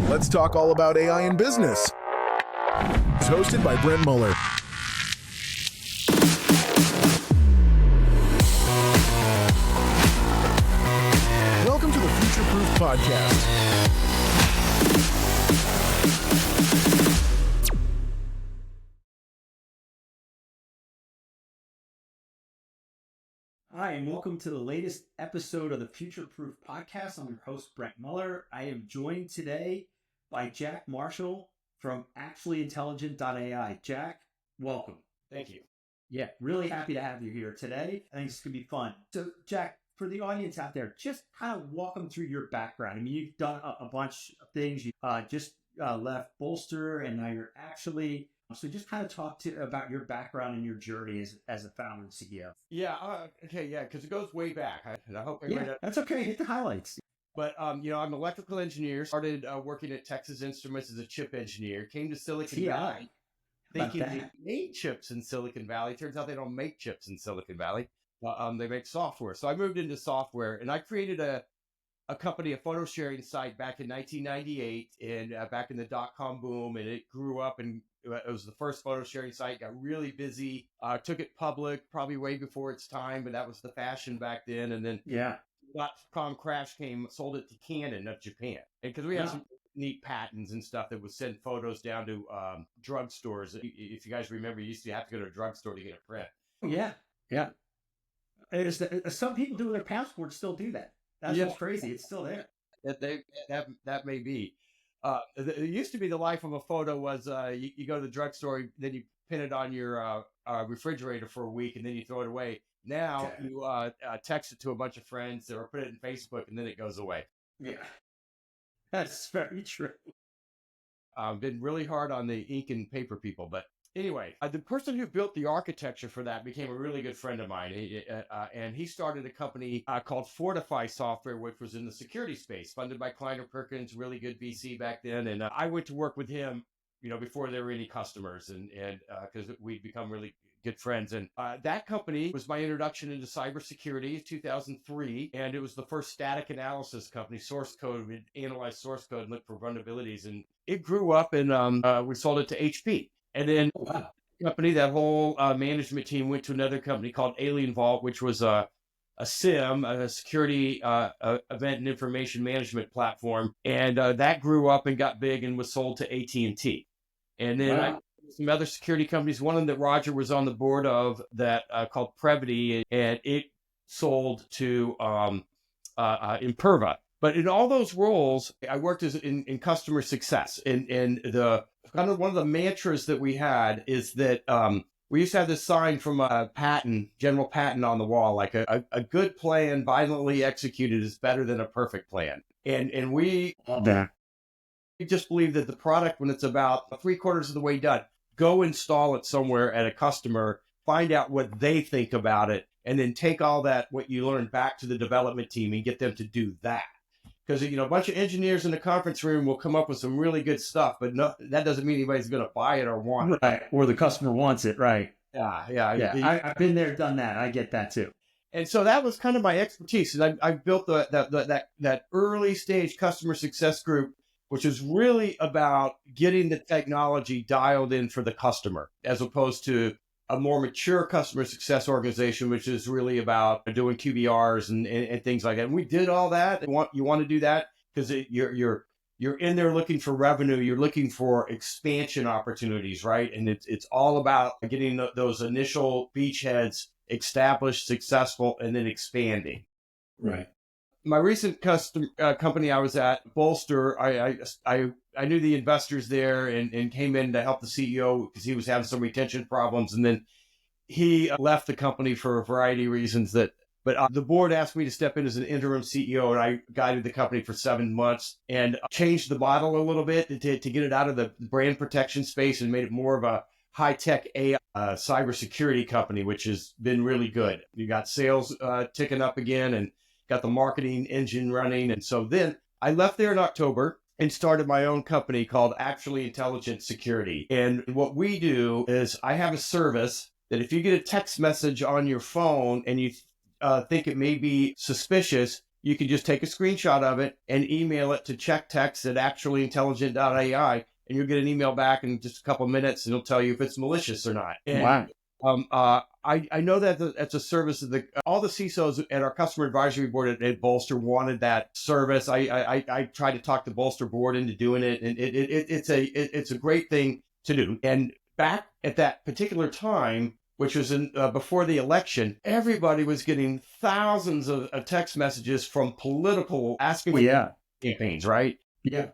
Let's talk all about AI in business. It's hosted by Brent Muller. Welcome to the Future Proof Podcast. Hi, and welcome to the latest episode of the Future Proof Podcast. I'm your host, Brent Muller. I am joined today by Jack Marshall from actuallyintelligent.ai. Jack, welcome. Thank you. Yeah, really happy to have you here today. I think it's going to be fun. So, Jack, for the audience out there, just kind of walk them through your background. I mean, you've done a bunch of things. You just left Bolster, and now you're actually... So just kind of talk about your background and your journey as a founder and CEO. Yeah. Because it goes way back. I hope everybody that's okay. Hit the highlights. But, I'm an electrical engineer. Started working at Texas Instruments as a chip engineer. Came to Silicon Valley thinking they made chips in Silicon Valley. Turns out they don't make chips in Silicon Valley. They make software. So I moved into software, and I created a company, a photo sharing site back in 1998, and back in the dot-com boom, and it grew up, and it was the first photo sharing site, got really busy, took it public probably way before its time, but that was the fashion back then. And then dot-com crash came, sold it to Canon of Japan. And because we had some neat patents and stuff that would send photos down to drugstores. If you guys remember, you used to have to go to a drugstore to get a print. Yeah. Some people do their passports still do that. That's what's crazy. It's still there. That may be. It used to be the life of a photo was you go to the drugstore, then you pin it on your refrigerator for a week, and then you throw it away. Now you text it to a bunch of friends or put it in Facebook, and then it goes away. Yeah, that's very true. Been really hard on the ink and paper people, but anyway, the person who built the architecture for that became a really good friend of mine, and he started a company called Fortify Software, which was in the security space, funded by Kleiner Perkins, really good VC back then. And I went to work with him, before there were any customers, and because we'd become really good friends. And that company was my introduction into cybersecurity in 2003, and it was the first static analysis company. Source code, we'd analyze source code and look for vulnerabilities, and it grew up, and we sold it to HP. And then company, that whole management team went to another company called Alien Vault, which was a SIM, a security event and information management platform. And that grew up and got big and was sold to AT&T. And then some other security companies, one of them that Roger was on the board of that called Previty, and it sold to Imperva. But in all those roles, I worked in customer success. And the kind of one of the mantras that we had is that we used to have this sign from a General Patton on the wall, like a good plan violently executed is better than a perfect plan. And we just believe that the product, when it's about 3/4 of the way done, go install it somewhere at a customer, find out what they think about it, and then take all that, what you learned, back to the development team and get them to do that. Because, a bunch of engineers in the conference room will come up with some really good stuff, but no, that doesn't mean anybody's going to buy it or want it. Right. Or the customer wants it, right? Yeah. I've been there, done that. I get that too. And so that was kind of my expertise. And I built that early stage customer success group, which is really about getting the technology dialed in for the customer, as opposed to a more mature customer success organization, which is really about doing QBRs and things like that. And we did all that. You want to do that because you're in there looking for revenue. You're looking for expansion opportunities, right? And it's all about getting those initial beachheads established, successful, and then expanding. Right. My recent company I was at, Bolster, I knew the investors there and came in to help the CEO because he was having some retention problems. And then he left the company for a variety of reasons but the board asked me to step in as an interim CEO, and I guided the company for 7 months and changed the model a little bit to get it out of the brand protection space and made it more of a high-tech AI cybersecurity company, which has been really good. You got sales ticking up again and got the marketing engine running. And so then I left there in October and started my own company called Actually Intelligent Security. And what we do is I have a service that if you get a text message on your phone and you think it may be suspicious, you can just take a screenshot of it and email it to checktext@actuallyintelligent.ai, and you'll get an email back in just a couple of minutes, and it'll tell you if it's malicious or not. And, Wow. I know that that's a service that all the CISOs at our customer advisory board at Bolster wanted that service. I tried to talk the Bolster board into doing it, and it's a great thing to do. And back at that particular time, which was before the election, everybody was getting thousands of text messages from political asking for campaigns, right? Yeah.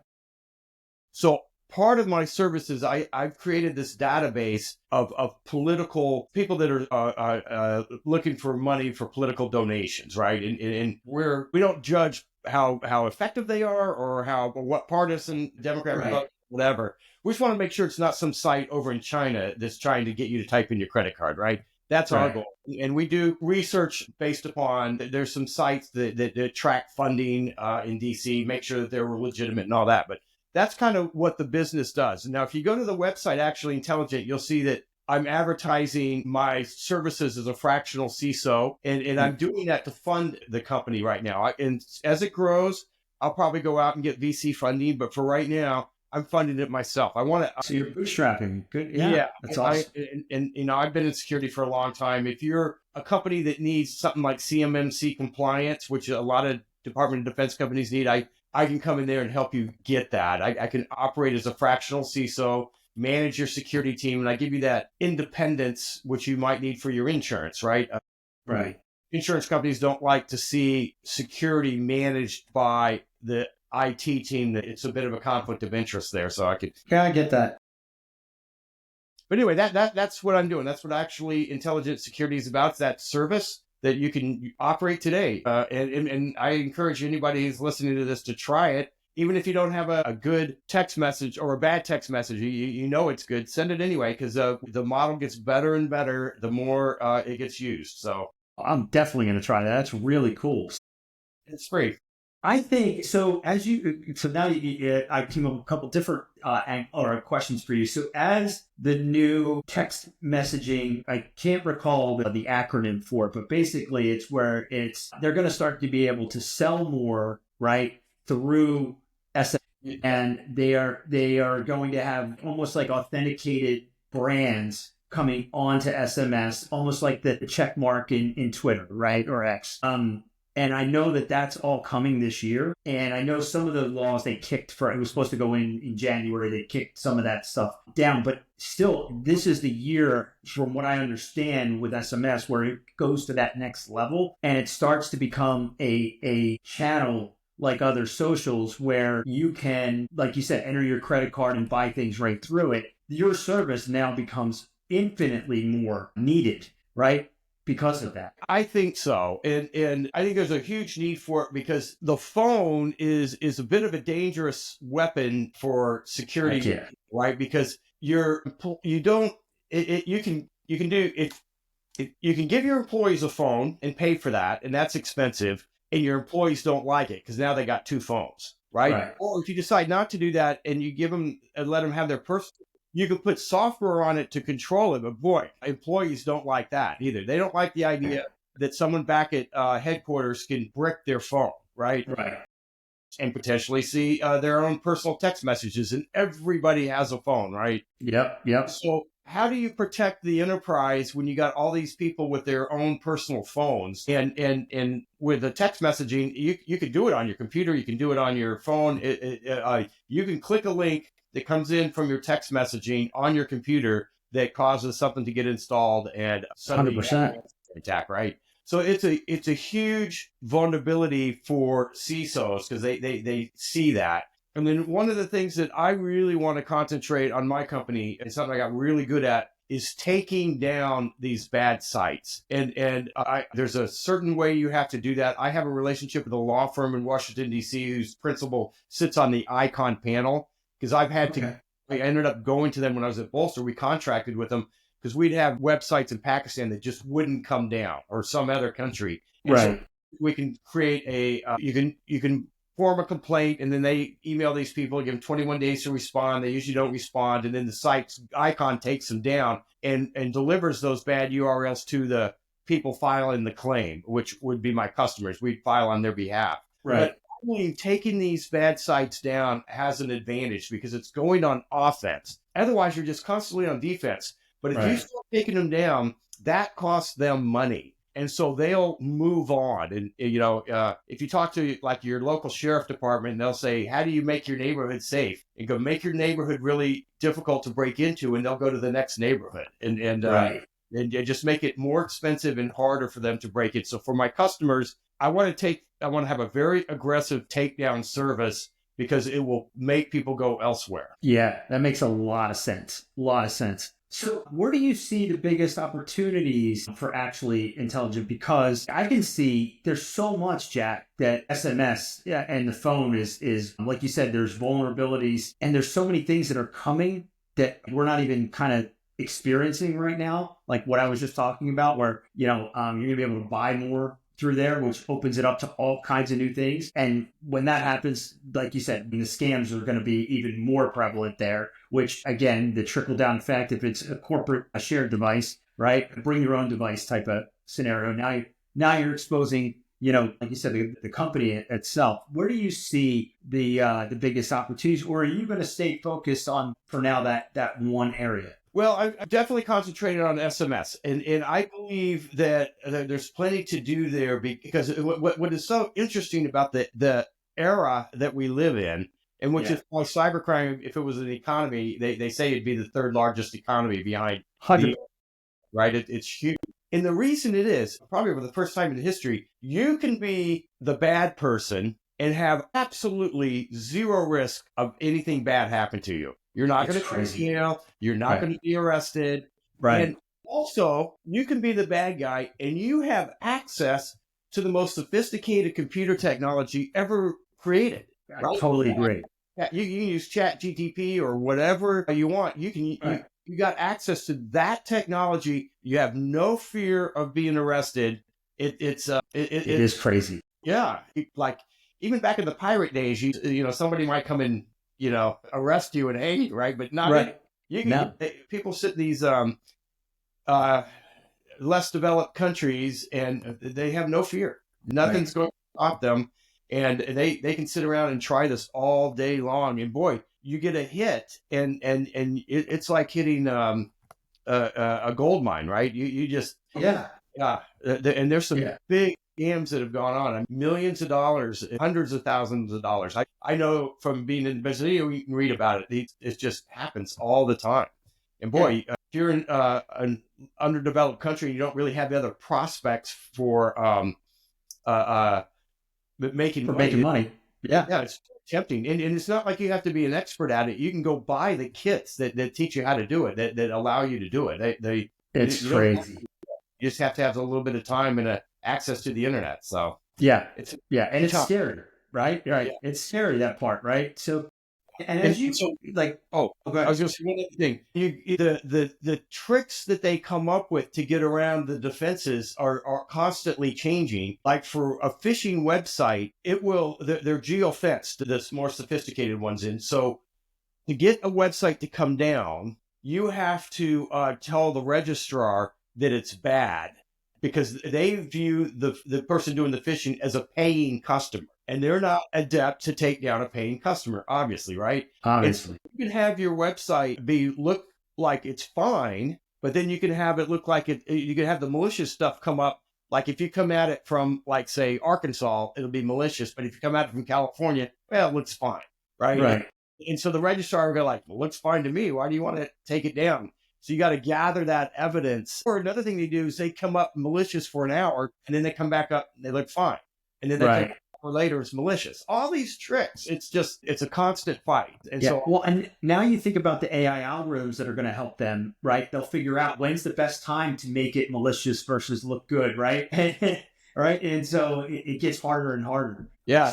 So part of my service is I've created this database of political people that are looking for money for political donations, right? And we don't judge how effective they are or what partisan Democrat, Republican, whatever. We just want to make sure it's not some site over in China that's trying to get you to type in your credit card, right? That's our goal. And we do research based upon, there's some sites that track funding in DC, make sure that they're legitimate and all that. But that's kind of what the business does. Now, if you go to the website, Actually Intelligent, you'll see that I'm advertising my services as a fractional CISO, and I'm doing that to fund the company right now. And as it grows, I'll probably go out and get VC funding. But for right now, I'm funding it myself. I want to. So you're bootstrapping. Good. Yeah. That's awesome. And I've been in security for a long time. If you're a company that needs something like CMMC compliance, which a lot of Department of Defense companies need, I can come in there and help you get that. I can operate as a fractional CISO, manage your security team, and I give you that independence, which you might need for your insurance, right? Right. Insurance companies don't like to see security managed by the IT team. It's a bit of a conflict of interest there, so I could. Yeah, I get that. But anyway, that's what I'm doing. That's what Actually Intelligent Security is about. It's that service that you can operate today. And I encourage anybody who's listening to this to try it. Even if you don't have a good text message or a bad text message, you know it's good, send it anyway, because the model gets better and better the more it gets used. So I'm definitely going to try that. That's really cool. It's free. I think so. I came up with a couple different questions for you. So as the new text messaging, I can't recall the acronym for it, but basically it's where they're going to start to be able to sell more, right, through SMS, and they are going to have almost like authenticated brands coming onto SMS, almost like the check mark in Twitter, right, or X. And I know that that's all coming this year. And I know some of the laws they kicked it was supposed to go in January. They kicked some of that stuff down. But still, this is the year, from what I understand, with SMS, where it goes to that next level. And it starts to become a channel like other socials where you can, like you said, enter your credit card and buy things right through it. Your service now becomes infinitely more needed, right? Because of that. I think so. And I think there's a huge need for it because the phone is a bit of a dangerous weapon for security, right? Because you can give your employees a phone and pay for that, and that's expensive, and your employees don't like it because now they got two phones, right? Or if you decide not to do that and you give them and let them have their personal, you can put software on it to control it, but boy, employees don't like that either. They don't like the idea that someone back at headquarters can brick their phone, right? Right. And potentially see their own personal text messages, and everybody has a phone, right? Yep. So how do you protect the enterprise when you got all these people with their own personal phones? And with the text messaging, you can do it on your computer, you can do it on your phone. You can click a link that comes in from your text messaging on your computer that causes something to get installed and 100% attack, right? So it's a huge vulnerability for CISOs because they see that. And then one of the things that I really want to concentrate on my company and something I got really good at is taking down these bad sites. And there's a certain way you have to do that. I have a relationship with a law firm in Washington, D.C., whose principal sits on the ICON panel. Because I ended up going to them when I was at Bolster. We contracted with them because we'd have websites in Pakistan that just wouldn't come down, or some other country. And right. So we can create you can form a complaint, and then they email these people, give them 21 days to respond. They usually don't respond. And then the site's ICON takes them down and delivers those bad URLs to people filing the claim, which would be my customers. We'd file on their behalf. Right. But I mean, taking these bad sites down has an advantage because it's going on offense. Otherwise, you're just constantly on defense. But if you start taking them down, that costs them money. And so they'll move on. And, if you talk to like your local sheriff department, they'll say, how do you make your neighborhood safe? And go make your neighborhood really difficult to break into. And they'll go to the next neighborhood and just make it more expensive and harder for them to break it. So for my customers, I want to have a very aggressive takedown service because it will make people go elsewhere. Yeah, that makes a lot of sense. A lot of sense. So where do you see the biggest opportunities for actually intelligent? Because I can see there's so much, Jack, that SMS and the phone is like you said, there's vulnerabilities and there's so many things that are coming that we're not even kind of experiencing right now. Like what I was just talking about where, you're going to be able to buy more through there, which opens it up to all kinds of new things. And when that happens, like you said, the scams are going to be even more prevalent there, which again, the trickle down effect, if it's a shared device, right? Bring your own device type of scenario. Now you're exposing, like you said, the company itself. Where do you see the biggest opportunities, or are you going to stay focused on, for now, that one area? Well, I've definitely concentrated on SMS, and I believe that there's plenty to do there because what is so interesting about the era that we live in, and which is why cybercrime, if it was an economy, they say it'd be the third largest economy behind 100. Right? It's huge. And the reason it is, probably for the first time in history, you can be the bad person and have absolutely zero risk of anything bad happen to you. You're not going to go to jail. You're not going to be arrested. Right. And also, you can be the bad guy and you have access to the most sophisticated computer technology ever created. I totally agree. Yeah, you can use ChatGPT or whatever you want. You got access to that technology. You have no fear of being arrested. It is crazy. Yeah, like even back in the pirate days, somebody might come and arrest you and hang you, right? But not right. People sit in these less developed countries and they have no fear. Nothing's going to stop them, and they can sit around and try this all day long. And boy, you get a hit, and it's like hitting a gold mine, right? You just and there's some big scams that have gone on, millions of dollars, hundreds of thousands of dollars. I know from being in business, you can read about it. It just happens all the time. And boy, if you're in an underdeveloped country, you don't really have the other prospects for making money. Yeah, it's tempting. And it's not like you have to be an expert at it. You can go buy the kits that teach you how to do it, that allow you to do it. It's crazy. You just have to have a little bit of time and access to the internet. So it's scary, right? Right. Yeah. It's scary, that part, right? So, I was going to say one other thing. The tricks that they come up with to get around the defenses are constantly changing. Like for a phishing website, they're geo-fenced, the more sophisticated ones in. So to get a website to come down, you have to tell the registrar that it's bad because they view the person doing the phishing as a paying customer, and they're not adept to take down a paying customer, obviously, right? Obviously. You can have your website look like it's fine, but then you can have it look like you can have the malicious stuff come up. Like if you come at it from, like, say, Arkansas, it'll be malicious, but if you come at it from California, well, it looks fine, right? Right. And so the registrar will go like, well, looks fine to me. Why do you want to take it down? So you got to gather that evidence. Or another thing they do is they come up malicious for an hour, and then they come back up and they look fine. And then they come an hour later, it's malicious. All these tricks, it's a constant fight. And and now you think about the AI algorithms that are going to help them, right? They'll figure out when's the best time to make it malicious versus look good, right? Right. And so it gets harder and harder. Yeah.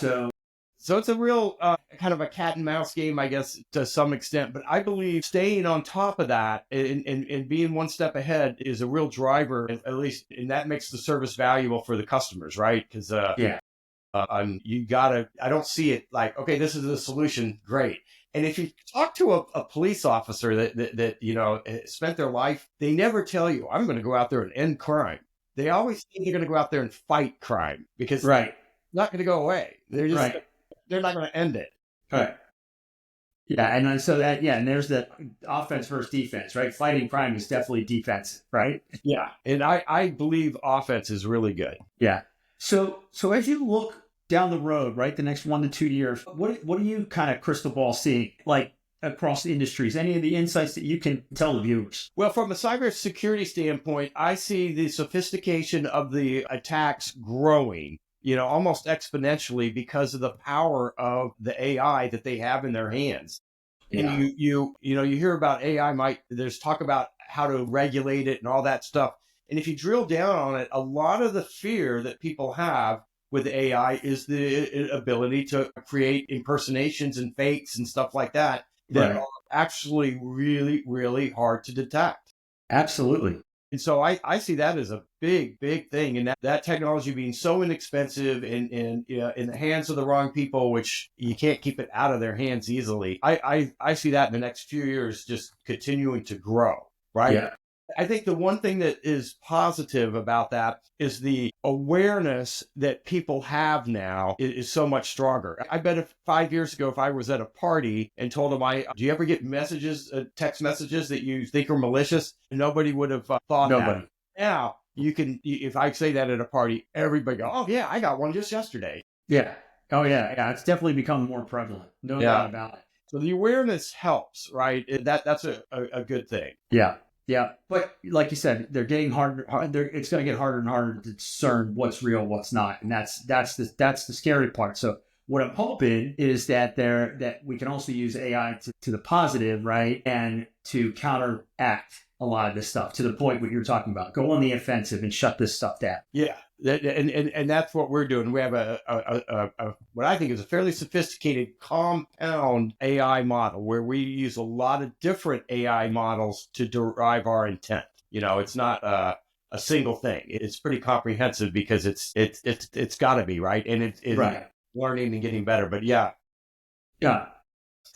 So it's a real kind of a cat and mouse game, I guess, to some extent. But I believe staying on top of that and being one step ahead is a real driver, at least, and that makes the service valuable for the customers, right? Because you gotta. I don't see it like, okay, this is the solution, great. And if you talk to a police officer that spent their life, they never tell you, I'm going to go out there and end crime. they always think they're going to go out there and fight crime because Right. it's not going to go away. They're just, Right. they're not going to end it. Right. Yeah, and then so that and there's the offense versus defense, right? Fighting crime is definitely defense, right? Yeah. And I believe offense is really good. Yeah. So as you look down the road, right, the next 1 to 2 years, what are you kind of crystal ball seeing, like across the industries? Any of the insights that you can tell the viewers? Well, from a cybersecurity standpoint, I see the sophistication of the attacks growing, almost exponentially because of the power of the AI that they have in their hands. Yeah. And you hear about AI, there's talk about how to regulate it and all that stuff. And if you drill down on it, a lot of the fear that people have with AI is the ability to create impersonations and fakes and stuff like that are actually really, really hard to detect. Absolutely. And so I see that as a big, big thing. And that technology being so inexpensive and in the hands of the wrong people, which you can't keep it out of their hands easily. I see that in the next few years just continuing to grow, right? Yeah. I think the one thing that is positive about that is the awareness that people have now is so much stronger. I bet if 5 years ago, if I was at a party and told them, do you ever get text messages that you think are malicious? Nobody would have thought that. Now, if I say that at a party, everybody go, oh yeah, I got one just yesterday. Yeah. Oh yeah. Yeah. It's definitely become more prevalent. No doubt about it. So the awareness helps, right? That's a good thing. Yeah. Yeah, but like you said, they're getting harder. It's going to get harder and harder to discern what's real, what's not, and that's the scary part. So what I'm hoping is that we can also use AI to the positive, right, and to counteract a lot of this stuff to the point what you're talking about. Go on the offensive and shut this stuff down. Yeah, and that's what we're doing. We have a what I think is a fairly sophisticated compound AI model where we use a lot of different AI models to derive our intent. It's not a single thing. It's pretty comprehensive because it's got to be right, and it's right. Learning and getting better. But yeah.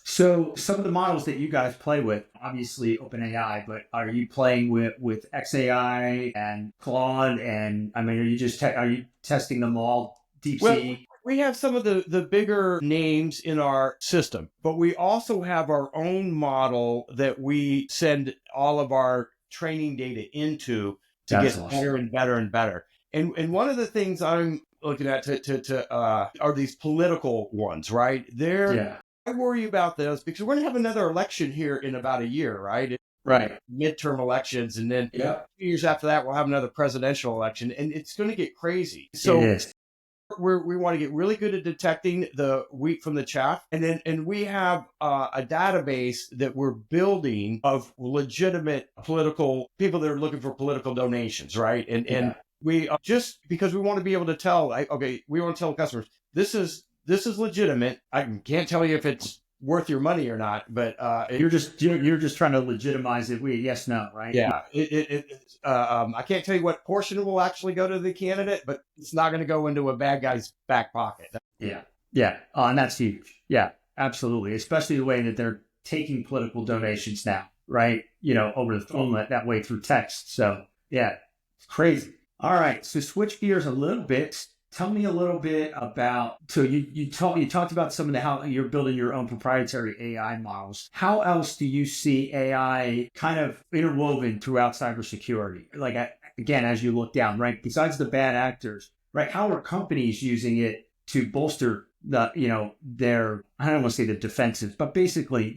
So some of the models that you guys play with, obviously OpenAI, but are you playing with XAI and Claude? And I mean, are you testing them all? DeepSeek? Well, we have some of the bigger names in our system, but we also have our own model that we send all of our training data into to get better and better and better. And one of the things I'm looking at are these political ones, right? I worry about those because we're going to have another election here in about a year, right? Right. Midterm elections. And then 2 years after that, we'll have another presidential election. And it's going to get crazy. So we want to get really good at detecting the wheat from the chaff. And we have a database that we're building of legitimate political people that are looking for political donations, right? And we just because we want to be able to tell, we want to tell customers, this is legitimate. I can't tell you if it's worth your money or not, but you're just trying to legitimize it. Yes, no, right? Yeah. I can't tell you what portion will actually go to the candidate, but it's not going to go into a bad guy's back pocket. Yeah. Yeah. And that's huge. Yeah, absolutely. Especially the way that they're taking political donations now, right? Over the phone that way through text. So yeah, it's crazy. All right. So switch gears a little bit. Tell me a little bit about, so you talked about some of how you're building your own proprietary AI models. How else do you see AI kind of interwoven throughout cybersecurity? Like, again, as you look down, right, besides the bad actors, right, how are companies using it to bolster their, I don't want to say the defensive, but basically,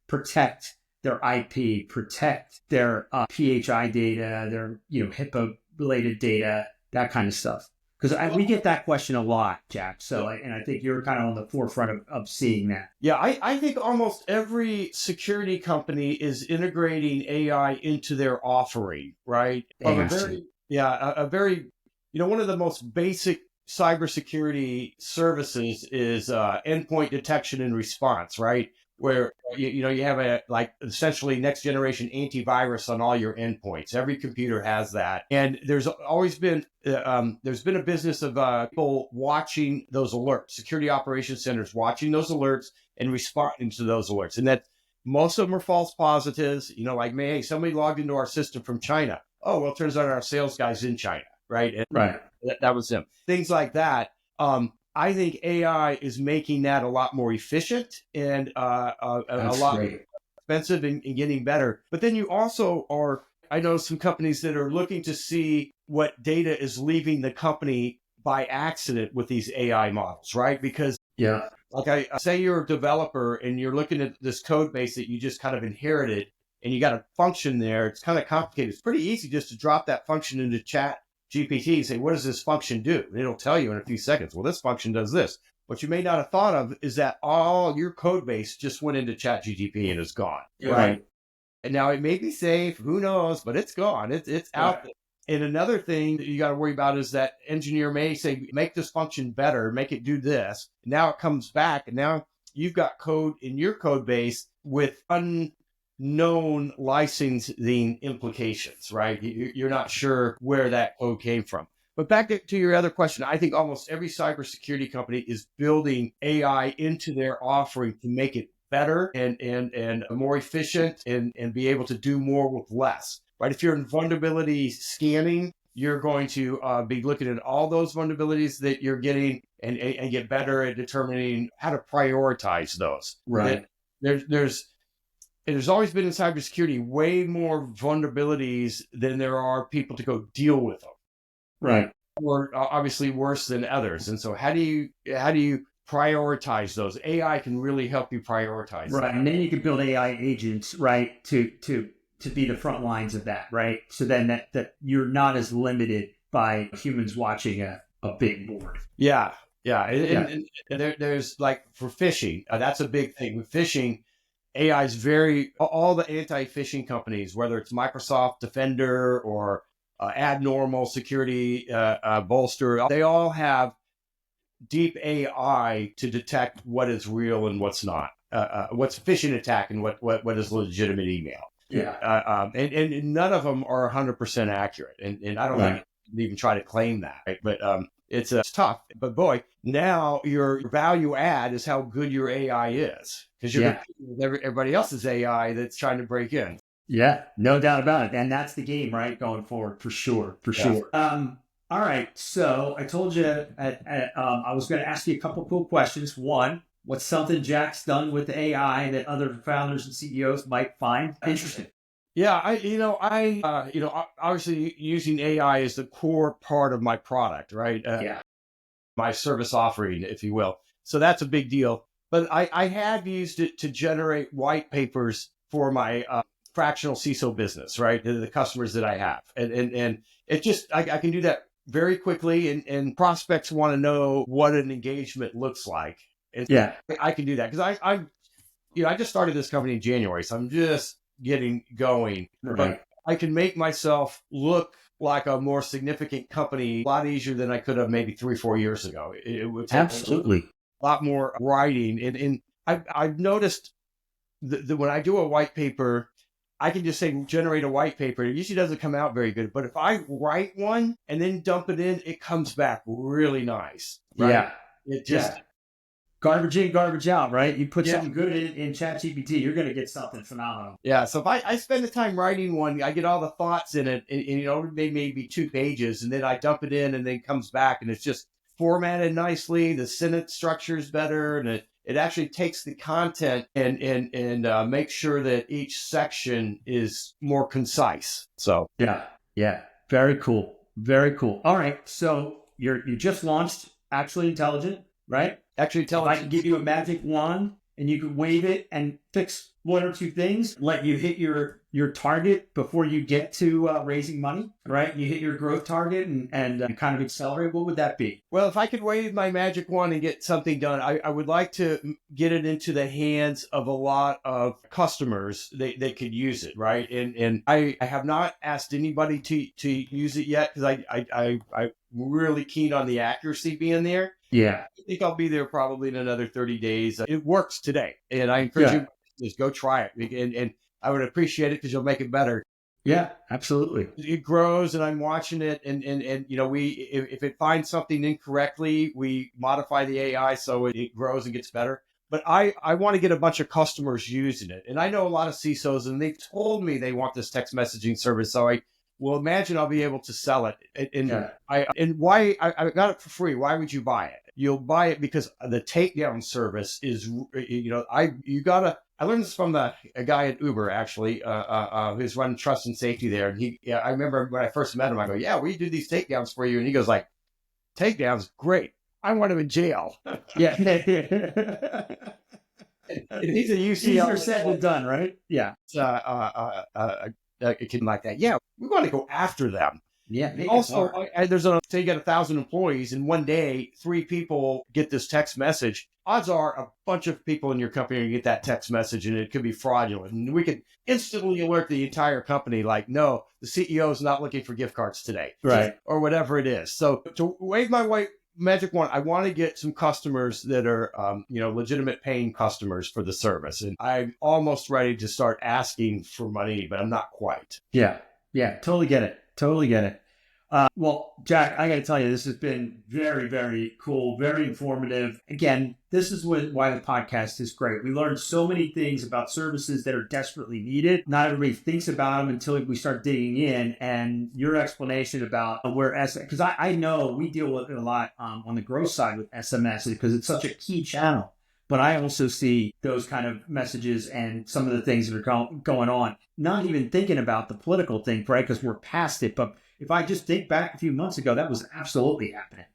protect their IP, protect their PHI data, their, HIPAA related data, that kind of stuff. Because we get that question a lot, Jack. So, and I think you're kind of on the forefront of seeing that. Yeah, I think almost every security company is integrating AI into their offering, right? One of the most basic cybersecurity services is endpoint detection and response, right? Where you have essentially next generation antivirus on all your endpoints. Every computer has that, and there's always been a business of people watching those alerts, security operations centers watching those alerts and responding to those alerts, and that most of them are false positives. Like, hey, somebody logged into our system from China. Oh, well, it turns out our sales guy's in China. right? And Right. that was him. Things like that. I think AI is making that a lot more efficient and a That's lot great. expensive and getting better. But then you also are, I know some companies that are looking to see what data is leaving the company by accident with these AI models, right? Because Yeah. like I say you're a developer and you're looking at this code base that you just kind of inherited and you got a function there. It's kind of complicated. It's pretty easy just to drop that function into chat GPT and say, what does this function do? And it'll tell you in a few seconds. Well, this function does this. What you may not have thought of is that all your code base just went into chat GPT and is gone. Right. And now it may be safe, who knows, but it's gone. It's out there. And another thing that you got to worry about is that engineer may say, make this function better, make it do this. Now it comes back, and now you've got code in your code base with unknown licensing implications, right? You're not sure where that code came from. But back to your other question, I think almost every cybersecurity company is building AI into their offering to make it better and more efficient and be able to do more with less. Right? If you're in vulnerability scanning, you're going to be looking at all those vulnerabilities that you're getting and get better at determining how to prioritize those. Right. There's always been in cybersecurity way more vulnerabilities than there are people to go deal with them. Right. Or obviously worse than others. And so how do you prioritize those? AI can really help you prioritize. Right. That. And then you can build AI agents, right, to be the front lines of that, right? So then that you're not as limited by humans watching a big board. Yeah. And there's like for phishing, that's a big thing. With phishing, AI is all the anti-phishing companies, whether it's Microsoft Defender or Abnormal Security Bolster, they all have deep AI to detect what is real and what's not, what's phishing attack and what is legitimate email. Yeah. And none of them are 100% accurate. And I don't think you can even try to claim that. Right? But it's tough. But boy, now your value add is how good your AI is because you're competing with everybody else's AI that's trying to break in. Yeah, no doubt about it. And that's the game, right? Going forward, for sure. All right. So I told you I was going to ask you a couple cool questions. One, what's something Jack's done with AI that other founders and CEOs might find interesting? Yeah, obviously using AI is the core part of my product, right? My service offering, if you will. So that's a big deal. But I have used it to generate white papers for my fractional CISO business, right? The customers that I have. And it just, I can do that very quickly and prospects want to know what an engagement looks like. I can do that because I just started this company in January, so I'm just getting going. Right. But I can make myself look like a more significant company a lot easier than I could have maybe 3 or 4 years ago. It would take Absolutely a lot more writing. And I've noticed that when I do a white paper, I can just say generate a white paper. It usually doesn't come out very good. But if I write one and then dump it in, it comes back really nice. Right? Yeah. It just... Garbage in, garbage out, right? You put something good in ChatGPT, you're going to get something phenomenal. Yeah, so if I spend the time writing one, I get all the thoughts in it, and maybe 2 pages, and then I dump it in, and then it comes back, and it's just formatted nicely. The sentence structure is better, and it actually takes the content and makes sure that each section is more concise. So yeah, very cool, very cool. All right, so you just launched Actually Intelligent, right? Actually Intelligent. If I can give you a magic wand and you can wave it and fix 1 or 2 things, let you hit your target before you get to raising money, right? You hit your growth target and kind of accelerate. What would that be? Well, if I could wave my magic wand and get something done, I would like to get it into the hands of a lot of customers that could use it, right? And I have not asked anybody to use it yet because I'm really keen on the accuracy being there. Yeah. I think I'll be there probably in another 30 days. It works today. And I encourage you to go try it. And I would appreciate it because you'll make it better. Yeah, absolutely. It grows and I'm watching it. And if it finds something incorrectly, we modify the AI so it grows and gets better. But I want to get a bunch of customers using it. And I know a lot of CISOs and they've told me they want this text messaging service. So Well, imagine I'll be able to sell it. And Yeah. I got it for free. Why would you buy it? You'll buy it because the takedown service is, I learned this from a guy at Uber, actually, who's running trust and safety there. And I remember when I first met him, I go, yeah, we do these takedowns for you. And he goes like, takedowns? Great. I want him in jail. Yeah. He's a UCL. Easier said than done, right? Yeah. A kid like that. Yeah, we want to go after them. Yeah. Also, say you got 1,000 employees, and one day 3 people get this text message. Odds are a bunch of people in your company are going to get that text message, and it could be fraudulent. And we could instantly alert the entire company, like, no, the CEO is not looking for gift cards today, Right? Or whatever it is. So to wave my white magic wand, I want to get some customers that are, legitimate paying customers for the service. And I'm almost ready to start asking for money, but I'm not quite. Yeah. Yeah. Totally get it. Well, Jack, I got to tell you, this has been very, very cool, very informative. Again, this is why the podcast is great. We learned so many things about services that are desperately needed. Not everybody thinks about them until we start digging in. And your explanation about because I know we deal with it a lot on the growth side with SMS because it's such a key channel. But I also see those kind of messages and some of the things that are going on, not even thinking about the political thing, right? Because we're past it. But if I just think back a few months ago, that was absolutely happening.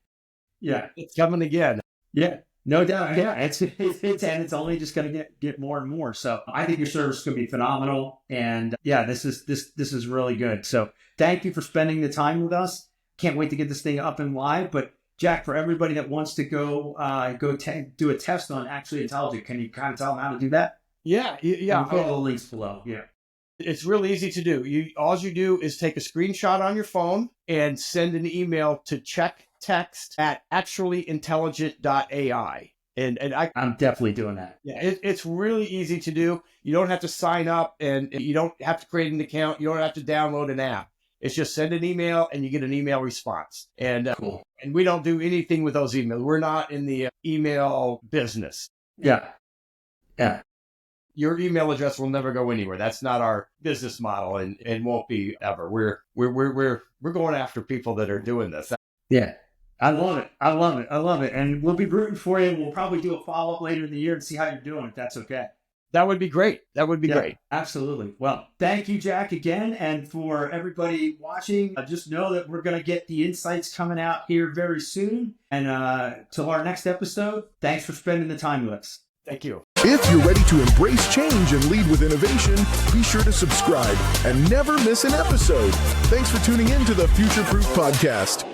Yeah. It's coming again. Yeah, no doubt. Yeah, it's only just going to get more and more. So I think your service is going to be phenomenal. And yeah, this is really good. So thank you for spending the time with us. Can't wait to get this thing up and live. But Jack, for everybody that wants to do a test on Actually Intelligent, can you kind of tell them how to do that? Yeah. I'll put all the links below. Yeah. It's really easy to do. All you do is take a screenshot on your phone and send an email to checktext@actuallyintelligent.ai. And I'm definitely doing that. Yeah, it's really easy to do. You don't have to sign up and you don't have to create an account. You don't have to download an app. It's just send an email and you get an email response. And cool. And we don't do anything with those emails. We're not in the email business. Yeah. Your email address will never go anywhere. That's not our business model and won't be ever. We're going after people that are doing this. Yeah. I love it. And we'll be rooting for you. We'll probably do a follow-up later in the year and see how you're doing, if that's okay. That would be great. Great. Absolutely. Well, thank you, Jack, again. And for everybody watching, just know that we're going to get the insights coming out here very soon. And till our next episode, thanks for spending the time with us. Thank you. If you're ready to embrace change and lead with innovation, be sure to subscribe and never miss an episode. Thanks for tuning in to the Future Proof Podcast.